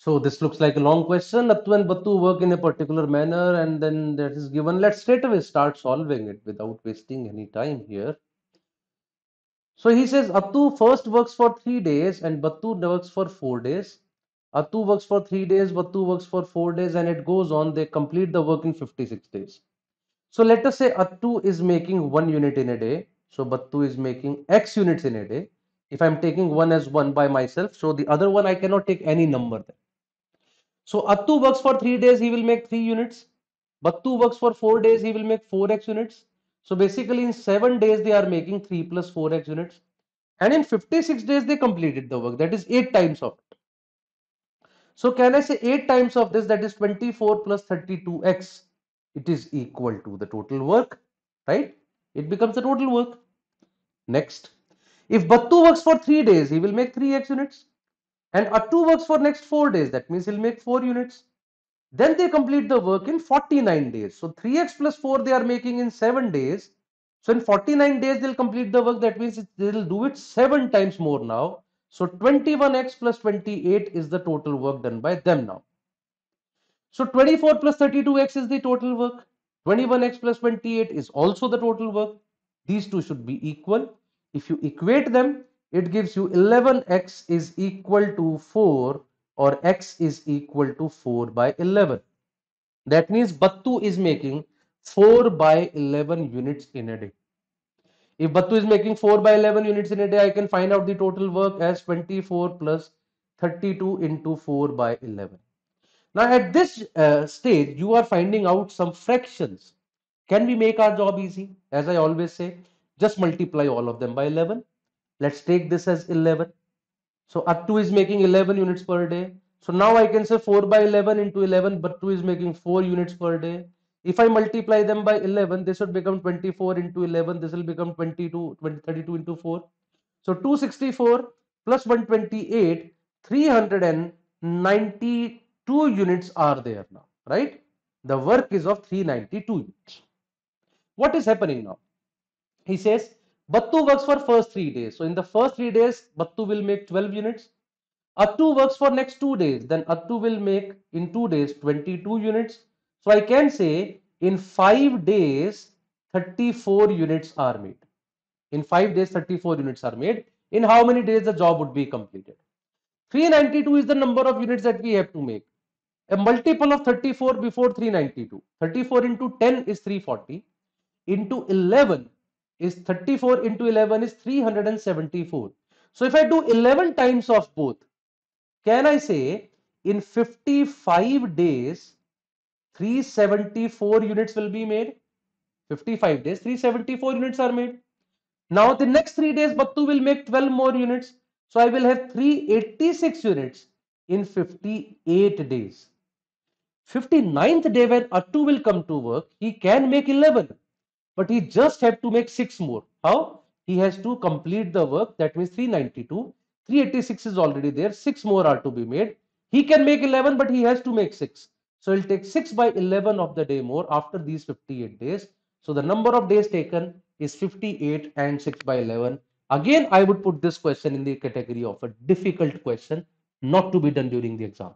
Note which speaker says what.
Speaker 1: So this looks like a long question. Attu and Battu work in a particular manner, and then that is given. Let's straight away start solving it without wasting any time here. So he says Attu first works for 3 days and Battu works for 4 days. Attu works for 3 days, Battu works for 4 days, and it goes on. They complete the work in 56 days. So let us say Attu is making 1 unit in a day. So Battu is making X units in a day. If I'm taking one as one by myself, so the other one I cannot take any number there. So Attu works for 3 days, he will make 3 units. Battu works for 4 days, he will make 4x units. So basically in 7 days they are making 3 plus 4x units. And in 56 days they completed the work. That is 8 times of it. So can I say 8 times of this, that is 24 plus 32x. It is equal to the total work, right? It becomes the total work. Next, if Battu works for 3 days, he will make 3x units. And Attu works for next 4 days. That means he'll make 4 units. Then they complete the work in 49 days. So 3x plus 4 they are making in 7 days. So in 49 days they'll complete the work. That means they'll do it 7 times more now. So 21x plus 28 is the total work done by them now. So 24 plus 32x is the total work. 21x plus 28 is also the total work. These two should be equal. If you equate them, it gives you 11x is equal to 4 or x is equal to 4 by 11. That means Battu is making 4 by 11 units in a day. If Battu is making 4 by 11 units in a day, I can find out the total work as 24 plus 32 into 4 by 11. Now at this stage, you are finding out some fractions. Can we make our job easy? As I always say, just multiply all of them by 11. Let's take this as 11. So Attu is making 11 units per day. So now I can say 4 by 11 into 11, but 2 is making 4 units per day. If I multiply them by 11, this would become 24 into 11. This will become 32 into 4. So 264 plus 128, 392 units are there now, right? The work is of 392 units. What is happening now? He says Battu works for first 3 days. So in the first 3 days, Battu will make 12 units. Attu works for next 2 days. Then Attu will make in 2 days 22 units. So I can say in 5 days 34 units are made. In 5 days 34 units are made. In how many days the job would be completed? 392 is the number of units that we have to make. A multiple of 34 before 392. 34 into 10 is 340. Into 11 is 34 into 11 is 374. So if I do 11 times of both, can I say in 55 days 374 units will be made? 55 days 374 units are made. Now the next 3 days Battu will make 12 more units. So I will have 386 units in 58 days. 59th day when Attu will come to work, he can make 11, but he just have to make 6 more. How? He has to complete the work. That means 392. 386 is already there. 6 more are to be made. He can make 11, but he has to make 6. So he'll take 6 by 11 of the day more after these 58 days. So the number of days taken is 58 and 6 by 11. Again, I would put this question in the category of a difficult question, not to be done during the exam.